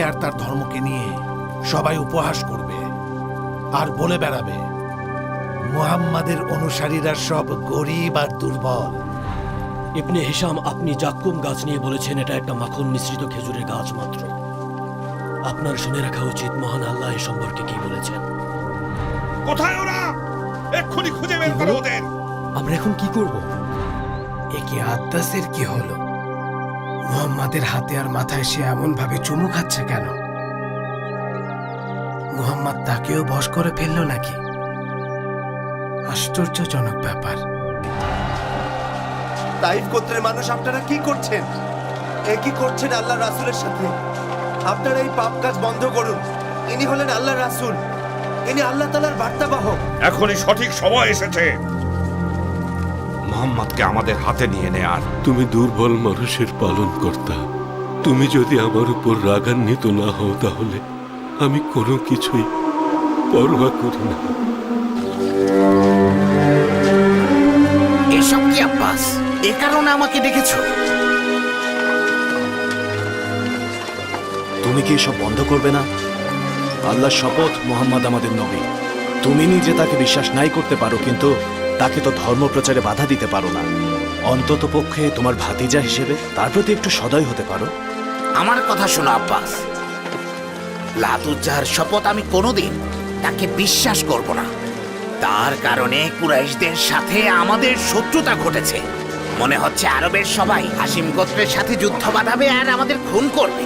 আর তার ধর্মকে নিয়ে সবাই উপহাস করবে আর বলে বেড়াবে মুহাম্মাদের অনুসারীরা সব গরীব আর দুর্বল। ইবনে হিশাম, আপনি জাক্কুম গাছ নিয়ে বলেছেন এটা একটা মাখন মিশ্রিত খেজুরের গাছ মাত্র। আপনার শুনে রাখা উচিত মহান আল্লাহ এ সম্পর্কে কি বলেছেন। কোথায় ওরা? এক্ষুনি খুঁজে বের করো ওদের। আমরা এখন কি করব? একে আদ্দাসের কি হলো? মুহাম্মাদের হাতে আর মাথায় সে এমন ভাবে চুমু খাচ্ছে কেন? মুহাম্মদ তাকেও বশ করে ফেললো নাকি? আশ্চর্যজনক ব্যাপার। তাইফ গোত্রের মানুষ, আপনারা কি করছেন? কি করছেন আল্লাহ রাসূলের সাথে? আপনারা এই পাপ কাজ বন্ধ করুন। ইনি হলেন আল্লাহ রাসূল, ইনি আল্লাহ তাআলার বার্তাবাহক। এখনই সঠিক সময় এসেছে মোহাম্মদকে আমাদের হাতে নিয়ে নেয়ার। তুমি দুর্বল মানুষের পালন কর্তা। তুমি যদি আমার উপর রাগান্বিত না হও তাহলে আমি কোনো কিছুই পরোয়া করি না। এসব কি আব্বাস? এ কারণে আমাকে ডেকেছো? তুমি কি এসব বন্ধ করবে না? আল্লাহর শপথ, মোহাম্মদ আমাদের নবী। তুমি নিজে তাকে বিশ্বাস নাই করতে পারো, কিন্তু তাকে তো ধর্ম প্রচারে বাধা দিতে পারো না। অন্তত পক্ষে তোমার ভাতিজা হিসেবে তার প্রতি একটু সদয় হতে পারো। আমার কথা শোনো আব্বাস, লাতুজ্জাহার শপথ আমি কোনোদিন তাকে বিশ্বাস করব না। তার কারণে কুরাইশদের সাথে আমাদের শত্রুতা ঘটেছে। মনে হচ্ছে আরবের সবাই হাশিম গোত্রের সাথে যুদ্ধ বাঁধাবে আর আমাদের খুন করবে।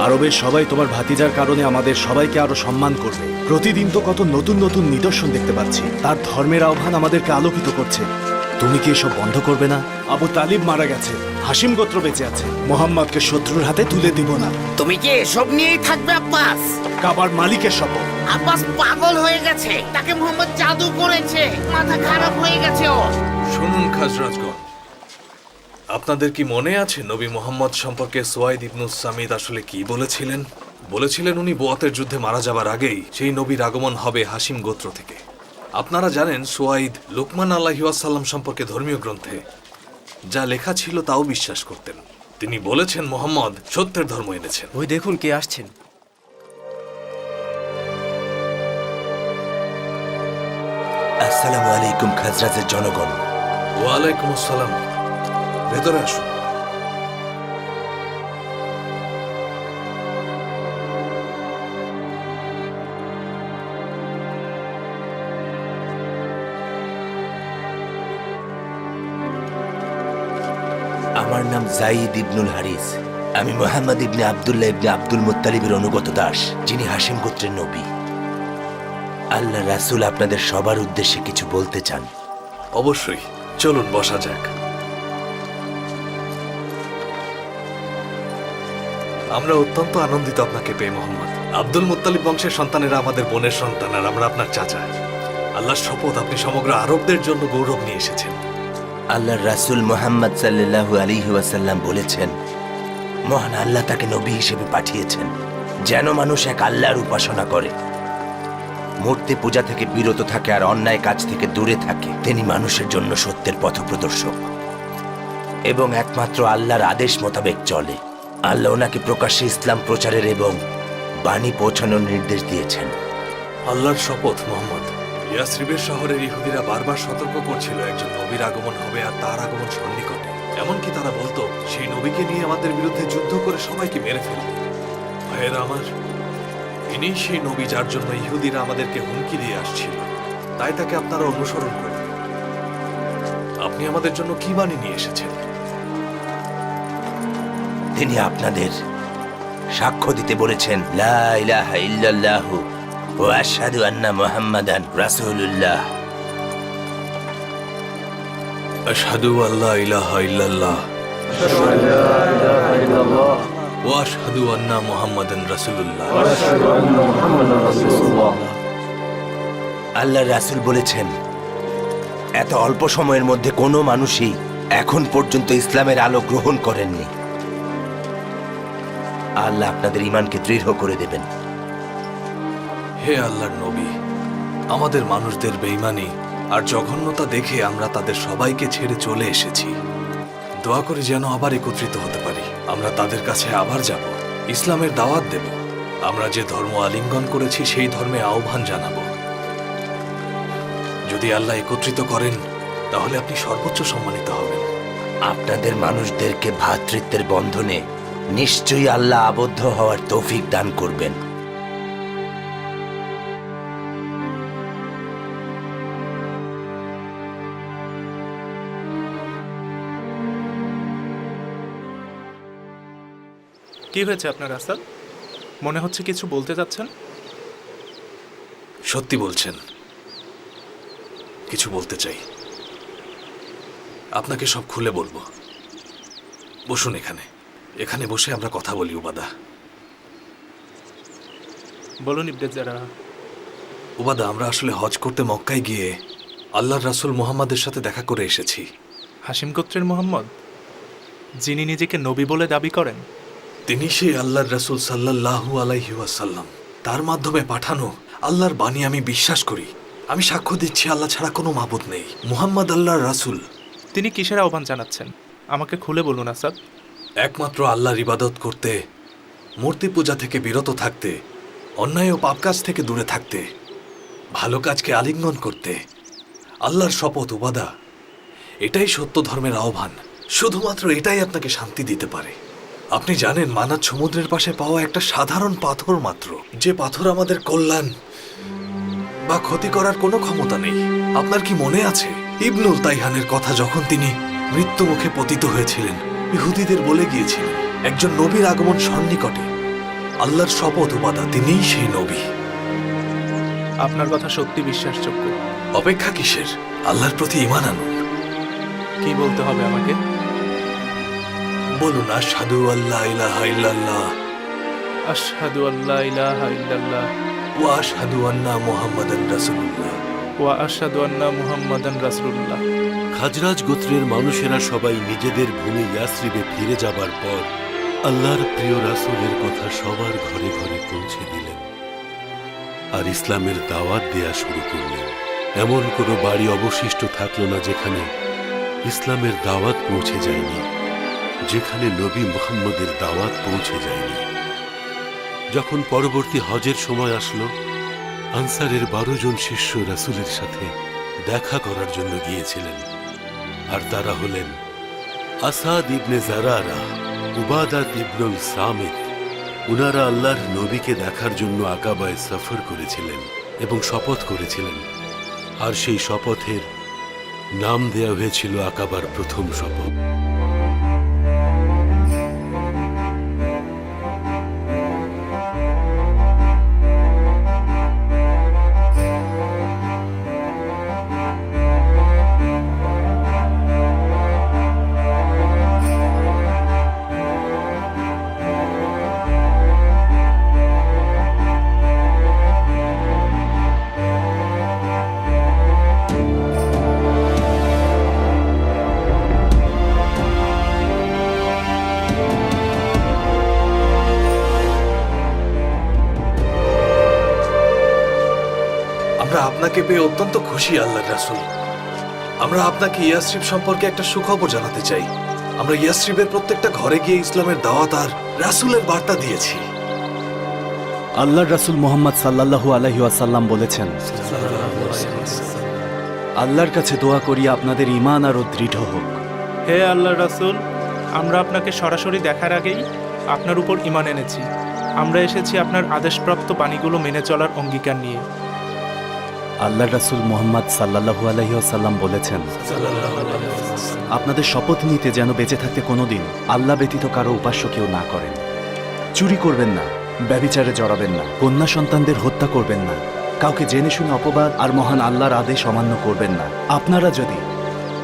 আরবের সবাই তোমার ভাতিজার কারণে আমাদের সবাইকে আরো সম্মান করবে। প্রতিদিন তো কত নতুন নতুন নিদর্শন দেখতে পাচ্ছি। তার ধর্মের আহ্বান আমাদেরকে আলোকিত করছে। তুমি কি এসব বন্ধ করবে না? আবু তালিব মারা গেছে, হাশিম গোত্র বেঁচে আছে। মোহাম্মদকে শত্রুর হাতে তুলে দিব না। তুমি কি এসব নিয়েই থাকবে আব্বাস? কাবার মালিকের শপথ। আব্বাস পাগল হয়ে গেছে, তাকে মোহাম্মদ জাদু করেছে, মাথা খারাপ হয়ে গেছে ওর। শুনুন খাজরাজগণ, আপনাদের কি মনে আছে নবী মোহাম্মদ সম্পর্কে সুয়াইদ ইবনুস সামিদ আসলে কি বলেছিলেন? বলেছিলেন উনি বোয়াতের যুদ্ধে মারা যাবার আগেই সেই নবীর আগমন হবে হাশিম গোত্র থেকে। আপনারা জানেন সুয়াইদ লুকমান আলাইহি ওয়াসাল্লাম সম্পর্কে ধর্মীয় গ্রন্থে যা লেখা ছিল তাও বিশ্বাস করতেন। তিনি বলেছেন মোহাম্মদ সত্যের ধর্ম এনেছেন। ওই দেখুন কে আসছেন। আসসালামু আলাইকুম খাজরাজের জনগণ। ওয়ালাইকুম আসসালাম, ভেতরে আসুন। আমার নাম যায়েদ ইবনুল হারিস। আমি মুহাম্মদ ইবনে আব্দুল্লাহ ইবনে আব্দুল মুত্তালিবের অনুগত দাস, যিনি হাশিম গোত্রের নবী। আল্লাহ রাসূল আপনাদের সবার উদ্দেশ্যে কিছু বলতে চান। অবশ্যই, চলুন বসা যাক। আমরা অত্যন্ত আনন্দিত আপনাকে পেয়ে মোহাম্মদ। আব্দুল মুত্তালিব বংশের সন্তানেরা আমাদের বোনের সন্তান, আর আমরা আপনার চাচা। আল্লাহর শপথ, আপনি সমগ্র আরবদের জন্য গৌরব নিয়ে এসেছেন। আল্লাহর রাসূল মুহাম্মদ সাল্লাল্লাহু আলাইহি ওয়াসাল্লাম বলেছেন, মহান আল্লাহ তাকে নবী হিসেবে পাঠিয়েছেন যেন মানুষ এক আল্লাহর উপাসনা করে, মূর্তি পূজা থেকে বিরত থাকে আর অন্যায় কাজ থেকে দূরে থাকে। তিনি মানুষের জন্য সত্যের পথপ্রদর্শক এবং একমাত্র আল্লাহর আদেশ মোতাবেক চলে। আল্লাহ ওনাকে প্রকাশ্যে ইসলাম প্রচারের এবং বাণী পৌঁছানোর নির্দেশ দিয়েছেন। আল্লাহর শপথ মোহাম্মদ, ইয়াসরিবের শহরের ইহুদিরা বারবার সতর্ক করছিল একজন নবীর আগমন হবে আর তার আগমন সন্নিকটে। এমনকি তারা বলতো সেই নবীকে নিয়ে আমাদের বিরুদ্ধে যুদ্ধ করে সবাইকে মেরে ফেলবে। ভাইয়েরা আমার, ইনি সেই নবী যার জন্য ইহুদিরা আমাদেরকে হুমকি দিয়ে আসছিল। তাই তাকে আপনারা অনুসরণ করুন। আপনি আমাদের জন্য কি বাণী নিয়ে এসেছেন? তিনি আপনাদের সাক্ষ্য দিতে বলেছেন, লা ইলাহা ইল্লাল্লাহু ওয়া আশহাদু আন্না মুহাম্মাদান রাসূলুল্লাহ। আশহাদু আল্লা ইলাহা ইল্লাল্লাহ ওয়া আশহাদু আন্না মুহাম্মাদান রাসূলুল্লাহ। আল্লাহর রাসূল বলেছেন, এত অল্প সময়ের মধ্যে কোনো মানুষই এখন পর্যন্ত ইসলামের আলো গ্রহণ করেননি। আল্লাহ আপনাদের ঈমানকে দৃঢ় করে দেবেন। হে আল্লাহর নবী, আমাদের মানুষদের বেঈমানি আর জঘন্যতা দেখে আমরা তাদের সবাইকে ছেড়ে চলে এসেছি। দোয়া করি যেন আবার একত্রিত হতে পারি। আমরা তাদের কাছে আবার যাব ইসলামের দাওয়াত দেব। আমরা যে ধর্ম আলিঙ্গন করেছি সেই ধর্মে আহ্বান জানাবো। যদি আল্লাহ একত্রিত করেন তাহলে আপনি সর্বোচ্চ সম্মানিত হবেন। আপনাদের মানুষদেরকে ভ্রাতৃত্বের বন্ধনে নিশ্চয়ই আল্লাহ আবদ্ধ হওয়ার তৌফিক দান করবেন। কি হয়েছে আপনার আসাদ? মনে হচ্ছে কিছু বলতে যাচ্ছেন। সত্যি বলছেন, কিছু বলতে চাই। আপনাকে সব খুলে বলবো। বসুন এখানে, এখানে বসে আমরা কথা বলি। উবাদা, বলুন ইবনে জারাহ। উবাদা, আমরা আসলে হজ করতে মক্কায় গিয়ে আল্লাহর রাসূল মুহাম্মাদের সাথে দেখা করে এসেছি। হাশিম গোত্রের মোহাম্মদ, যিনি নিজেকে নবী বলে দাবি করেন? তিনি সেই আল্লাহর রাসূল সাল্লাল্লাহু আলাইহি ওয়াসাল্লাম, তার মাধ্যমে পাঠানো আল্লাহর বাণী আমি বিশ্বাস করি। আমি সাক্ষ্য দিচ্ছি আল্লাহ ছাড়া কোনো মাবুদ নেই। মুহাম্মদ আল্লাহর রাসূল। তিনি কিসের আহ্বান জানাচ্ছেন? আমাকে খুলে বলুন আসাদ। একমাত্র আল্লাহর ইবাদত করতে, মূর্তি পূজা থেকে বিরত থাকতে, অন্যায় ও পাপ কাজ থেকে দূরে থাকতে, ভালো কাজকে আলিঙ্গন করতে। আল্লাহর শপথ উবাদা, এটাই সত্য ধর্মের আহ্বান। শুধুমাত্র এটাই আপনাকে শান্তি দিতে পারে। আপনি জানেন, মানাত সমুদ্রের পাশে পাওয়া একটা সাধারণ পাথর মাত্র, যে পাথর আমাদের কল্যাণ বা ক্ষতি করার কোনো ক্ষমতা নেই। আপনার কি মনে আছে ইবনুল তাইহানের কথা, যখন তিনি মৃত্যু মুখে পতিত হয়েছিলেন? ইহুদিদের বলে গিয়েছিলেন একজন নবীর আগমন সন্নিকটে। আল্লাহর শপথ উবাদা, তিনিই সেই নবী। আপনার কথা সত্যি বিশ্বাসযোগ্য। অপেক্ষা কিসের? আল্লাহর প্রতি ঈমান আনুন। কি বলতে হবে আমাকে? বলুন, আশহাদু আল্লা ইলাহা ইল্লাল্লাহ আশহাদু আল্লা ইলাহা ইল্লাল্লাহ ওয়া আশহাদু আন্না মুহাম্মাদান রাসূলুল্লাহ ওয়া আশহাদু আন্না মুহাম্মাদান রাসূলুল্লাহ। খাজরাজ গোত্রের মানুষেরা সবাই নিজেদের ভূমি ইয়াসরিবে ফিরে যাবার পর আল্লাহর প্রিয় রাসূলের কথা সবার ঘরে ঘরে পৌঁছে দিলেন আর ইসলামের দাওয়াত দেয়া শুরু করলেন। এমন কোনো বাড়ি অবশিষ্ট থাকলো না যেখানে ইসলামের দাওয়াত পৌঁছে যায়নি, যেখানে নবী মুহাম্মদের দাওয়াত পৌঁছে যায়নি। যখন পরবর্তী হজের সময় আসলো, আনসারের 12 জন শিষ্য রাসূলের সাথে দেখা করার জন্য গিয়েছিলেন। আর তারা হলেন আসাদ ইবনে জারারা, উবাদাত ইবনুল সামিত। উনারা আল্লাহর নবীকে দেখার জন্য আকাবায় সফর করেছিলেন এবং শপথ করেছিলেন। আর সেই শপথের নাম দেয়া হয়েছিল আকাবার প্রথম শপথ। আমরা আপনাকে পেয়ে অত্যন্ত খুশি আল্লাহর রাসূল। আমরা আপনাকে ইয়াসরিব সম্পর্কে একটা সুখবর জানাতে চাই। আমরা ইয়াসরিবের প্রত্যেকটা ঘরে গিয়ে ইসলামের দাওয়াত আর রাসূলের বার্তা দিয়েছি। আল্লাহর রাসূল মুহাম্মদ সাল্লাল্লাহু আলাইহি ওয়াসাল্লাম বলেছেন, আল্লাহর কাছে দোয়া করি আপনাদের ঈমান আরো দৃঢ় হোক। হে আল্লাহর রাসূল, আমরা আপনাকে সরাসরি দেখার আগেই আপনার উপর ঈমান এনেছি। আমরা এসেছি আপনার আদেশপ্রাপ্ত বাণীগুলো মেনে চলার অঙ্গীকার নিয়ে। আল্লাহর রাসূল মুহাম্মদ সাল্লাল্লাহু আলাইহি ওয়াসাল্লাম বলেছেন, আপনাদের শপথ নিতে যেন বেঁচে থাকতে কোনোদিন আল্লাহ ব্যতীত কারো উপাস্য কেউ না করেন। চুরি করবেন না, ব্যভিচারে জড়াবেন না, কন্যা সন্তানদের হত্যা করবেন না, কাউকে জেনে শুনে অপবাদ আর মহান আল্লাহর আদেশ অমান্য করবেন না। আপনারা যদি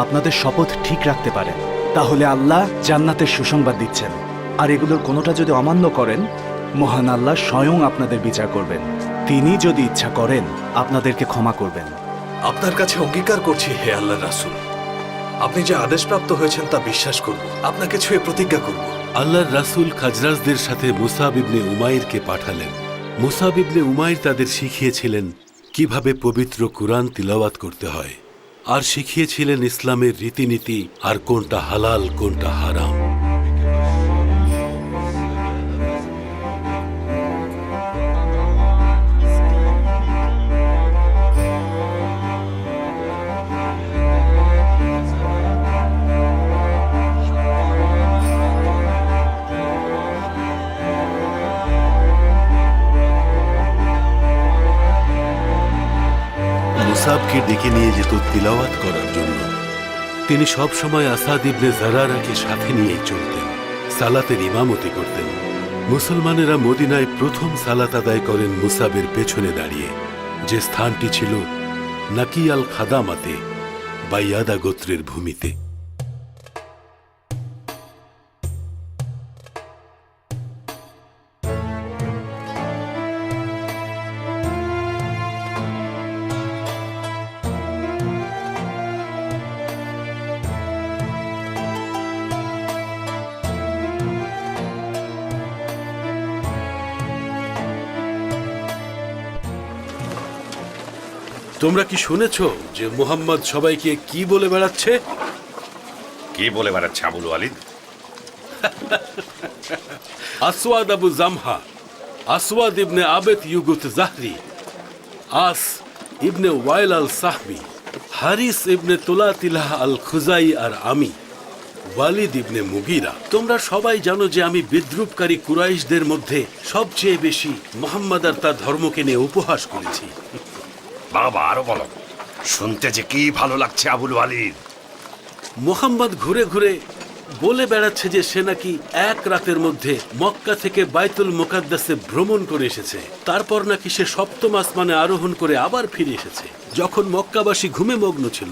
আপনাদের শপথ ঠিক রাখতে পারেন তাহলে আল্লাহ জান্নাতের সুসংবাদ দিচ্ছেন। আর এগুলোর কোনোটা যদি অমান্য করেন, মহান আল্লাহ স্বয়ং আপনাদের বিচার করবেন। তিনি যদি ইচ্ছা করেন আপনাদেরকে ক্ষমা করবেন। আপনার কাছে অঙ্গীকার করছি হে আল্লাহর রাসূল, আপনি যে আদেশপ্রাপ্ত হয়েছেন তা বিশ্বাস করব, আপনাকে ছুঁয়ে প্রতিজ্ঞা করব। আল্লাহর রাসূল খাজরাজদের সাথে মুসাব ইবনে উমাইরকে পাঠালেন। মুসাব ইবনে উমাইর তাদের শিখিয়েছিলেন কিভাবে পবিত্র কুরআন তিলাওয়াত করতে হয়, আর শিখিয়েছিলেন ইসলামের রীতিনীতি আর কোনটা হালাল কোনটা হারাম। লোককে ডেকে নিয়ে যেত তিলাওয়াত করার জন্য। তিনি সব সময় আসাদ ইবনে জারারাকে সাথে নিয়েই চলতেন, সালাতের ইমামতি করতেন। মুসলমানেরা মদিনায় প্রথম সালাত আদায় করেন মুসাবের পেছনে দাঁড়িয়ে, যে স্থানটি ছিল নাকি আল খাদামাতে বা ইয়াদা গোত্রের ভূমিতে। তোমরা কি শুনেছ যে মুহাম্মদ সবাইকে কি বলে বেড়াচ্ছে? কি বলে বেড়াচ্ছে আবুল ওয়ালিদ? আসওয়াদ আবু জামহা, আসওয়াদ ইবনে আবেদ ইউগুত জাহরি, আস ইবনে ওয়াইল আল সাহবি, হারিস ইবনে তুলাতিলাহ আল খুজাই আর আমি ওয়ালিদ ইবনে মুগিরা। তোমরা সবাই জানো যে আমি বিদ্রুপকারী কুরাইশদের মধ্যে সবচেয়ে বেশি মুহাম্মদ আর তার ধর্মকে নিয়ে উপহাস করেছি। বাবা আরো বলো, শুনতে যে কি ভালো লাগছে আবুল ওয়ালিদ। মুহাম্মদ ঘুরে ঘুরে বলে বেড়াচ্ছে যে সে নাকি এক রাতের মধ্যে মক্কা থেকে বাইতুল মুকাদ্দাসে ভ্রমণ করে এসেছে, তারপর নাকি সে সপ্তম আসমানে আরোহণ করে আবার ফিরে এসেছে যখন মক্কাবাসী ঘুমে মগ্ন ছিল।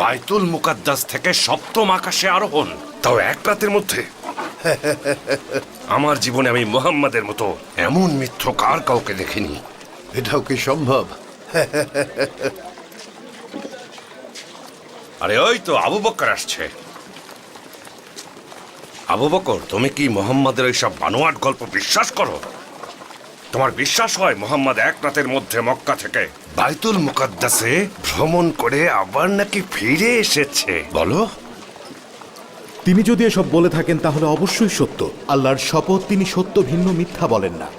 বাইতুল মুকাদ্দাস থেকে সপ্তম আকাশে আরোহণ, তাও এক রাতের মধ্যে? আমার জীবনে আমি মুহাম্মাদের মতো এমন মিথ্যকার কাউকে দেখিনি। এটাও কি সম্ভব? আরে ওই তো আবু বকর আসছে। আবু বকর, তুমি কি মুহাম্মাদের ওইসব বানোয়াট গল্প বিশ্বাস করো? তোমার বিশ্বাস হয় মুহাম্মদ এক রাতের মধ্যে মক্কা থেকে বাইতুল মুকাদ্দাসে ভ্রমণ করে আবার নাকি ফিরে এসেছে? বলো। তিনি যদি এসব বলে থাকেন তাহলে অবশ্যই সত্য। আল্লাহর শপথ, তিনি সত্য ভিন্ন মিথ্যা বলেন না।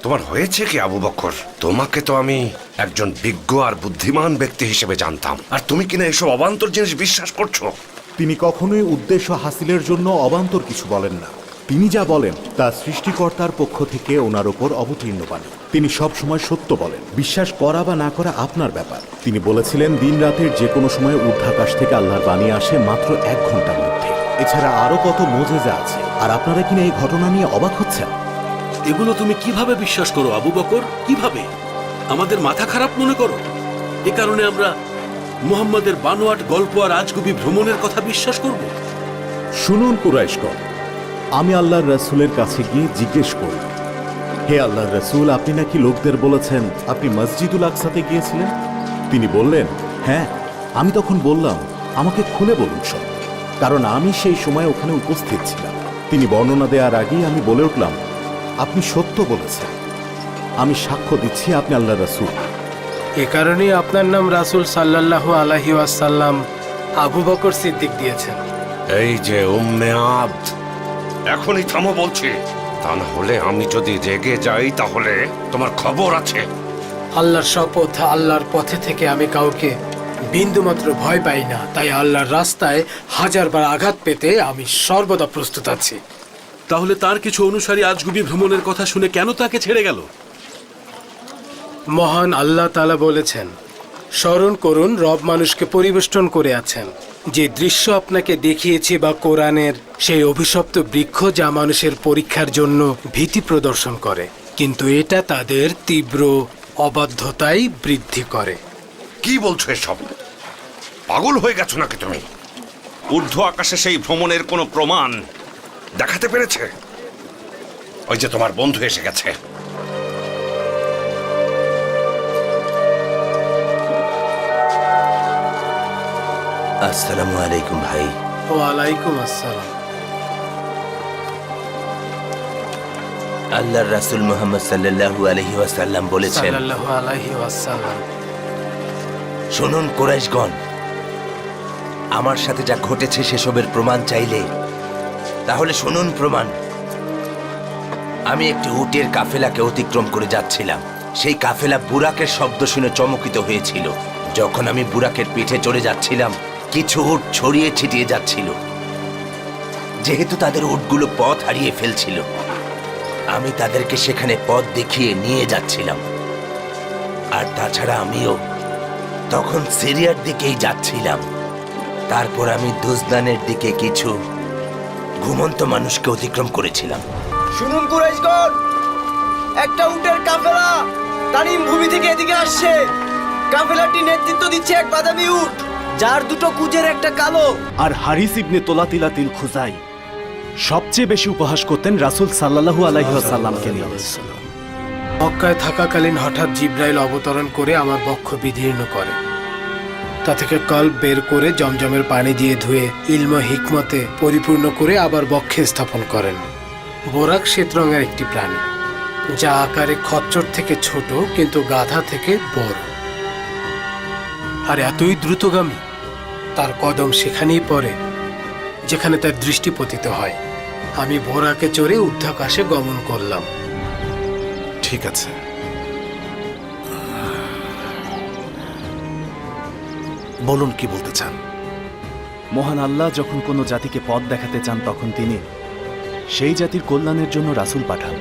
তোমার হয়েছে কি আবু বকর? তোমাকে তো আমি একজন বিজ্ঞ আর বুদ্ধিমান ব্যক্তি হিসেবে জানতাম, আর তুমি কিনা এসব অবান্তর জিনিস বিশ্বাস করছো? তিনি কখনোই উদ্দেশ্য হাসিলের জন্য অবান্তর কিছু বলেন না। তিনি যা বলেন তা সৃষ্টিকর্তার পক্ষ থেকে ওনার ওপর অবতীর্ণ বাণী। তিনি সব সময় সত্য বলেন। বিশ্বাস করা বা না করা আপনার ব্যাপার। তিনি বলেছিলেন দিন রাতের যে কোনো সময় ঊর্ধ্বাকাশ থেকে আল্লাহর বাণী আসে মাত্র 1 ঘন্টার মধ্যে। এছাড়া আরো কত মোজেজা আছে, আর আপনারা কিনা এই ঘটনা নিয়ে অবাক হচ্ছেন? এগুলো তুমি কিভাবে বিশ্বাস করো আবু বকর? কিভাবে? আমাদের মাথা খারাপ মনে করো? এ কারণে আমরা মুহাম্মাদের বানোয়াট গল্প আর আজগুবি ভ্রমণের কথা বিশ্বাস করব? শুনুন কুরাইশগণ, আমি আল্লাহর রাসূলের কাছে গিয়ে জিজ্ঞেস করি, হে আল্লাহর রাসূল, আপনি নাকি লোকদের বলেছেন আপনি মসজিদুল আকসাতে গিয়েছিলেন? তিনি বললেন, হ্যাঁ। আমি তখন বললাম, আমাকে খুলে বলুন সব, কারণ আমি সেই সময় ওখানে উপস্থিত ছিলাম। তিনি বর্ণনা দেওয়ার আগেই আমি বলে উঠলাম, আপনি সত্য বলেছেন, আমি সাক্ষ্য দিচ্ছি আপনি আল্লাহর রাসূল। এ কারণেই আপনার নাম রাসূল সাল্লাল্লাহু আলাইহি ওয়াসাল্লাম আবু বকর সিদ্দিক দিয়েছেন। এই যে উম্মে আব্দ, এখনই থামো বলছি, তা না হলে আমি যদি রেগে যাই তাহলে তোমার খবর আছে। আল্লাহর শপথ, আল্লাহর পথে থেকে আমি কাউকে বিন্দুমাত্র ভয় পাই না, তাই আল্লাহর রাস্তায় 1000 বার আঘাত পেতে আমি সর্বদা প্রস্তুত আছি। তাহলে তার কিছু অনুসারী আজগুবি ভ্রমণের কথা শুনে কেন তাকে ছেড়ে গেল? মহান আল্লাহ তাআলা বলেছেন, স্মরণ করুন রব মানুষকে পরিবেষ্টন করে আছেন। যে দৃশ্য আপনাকে দেখিয়েছি বা কোরআনের সেই অভিশপ্ত বৃক্ষ যা মানুষের পরীক্ষার জন্য ভীতি প্রদর্শন করে, কিন্তু এটা তাদের তীব্র অবাধ্যতাই বৃদ্ধি করে। কি বলছো এসব? পাগল হয়ে গেছো নাকি তুমি? ঊর্ধ্ব আকাশে সেই ভ্রমণের কোনো প্রমাণ দেখাতে পেরেছে? ওই যে তোমার বন্ধু এসে গেছে। আসসালামু আলাইকুম ভাই। ওয়ালাইকুম আসসালাম। আল্লাহর রাসূল মুহাম্মদ সাল্লাল্লাহু আলাইহি ওয়াসাল্লাম বলেছেন, সাল্লাল্লাহু আলাইহি ওয়াসাল্লাম, শুনুন কুরাইশগণ, আমার সাথে যা ঘটেছে সেসবের প্রমাণ চাইলে তাহলে শুনুন প্রমাণ। আমি একটি উটের কাফেলাকে অতিক্রম করে যাচ্ছিলাম। সেই কাফেলা বুরাকের শব্দ শুনে চমকিত হয়েছিল। যখন আমি বুরাকের পিঠে চড়ে যাচ্ছিলাম, কিছু উট ছড়িয়ে ছিটিয়ে যাচ্ছিল। যেহেতু তাদের উটগুলো পথ হারিয়ে ফেলছিল, আমি তাদেরকে সেখানে পথ দেখিয়ে নিয়ে যাচ্ছিলাম। আর তাছাড়া আমিও তখন সিরিয়ার দিকেই যাচ্ছিলাম। তারপর আমি দুজদানের দিকে কিছু ঘুমন্ত মানুষকে অতিক্রম করেছিলাম। শুনুন কুরাইশগণ, একটা উটের কাফেলা তানিম ভূমি থেকে এদিকে আসছে। কাফেলাটি নেতৃত্ব দিচ্ছে এক বাদামি উট, যার দুটো কুজের একটা কালো। আর হারিস ইবনে তোলাতিলাতিল খুজাই সবচেয়ে বেশি উপহাস করতেন রাসূল সাল্লাল্লাহু আলাইহি ওয়াসাল্লামকে নিয়ে। মক্কায় থাকাকালীন হঠাৎ জিব্রাইল অবতরণ করে আমার বক্ষ বিদীর্ণ করে। তা থেকে কল্প বের করে জমজমের পানি দিয়ে ধুয়ে ইলম হিকমতে পরিপূর্ণ করে আবার বক্ষে স্থাপন করেন। বোরাক শ্বেত রঙের একটি প্রাণী, যা আকারে খচ্চর থেকে ছোট কিন্তু গাধা থেকে বড়, আর এতই দ্রুতগামী তার কদম সেখানেই পড়ে যেখানে তার দৃষ্টি পতিত হয়। আমি বোরাকে চড়ে ঊর্ধ্বাকাশে গমন করলাম। ঠিক আছে, বলুন কি বলতে চান। মহান আল্লাহ যখন কোনো জাতিকে পথ দেখাতে চান তখন তিনি সেই জাতির কল্যাণের জন্য রাসূল পাঠান।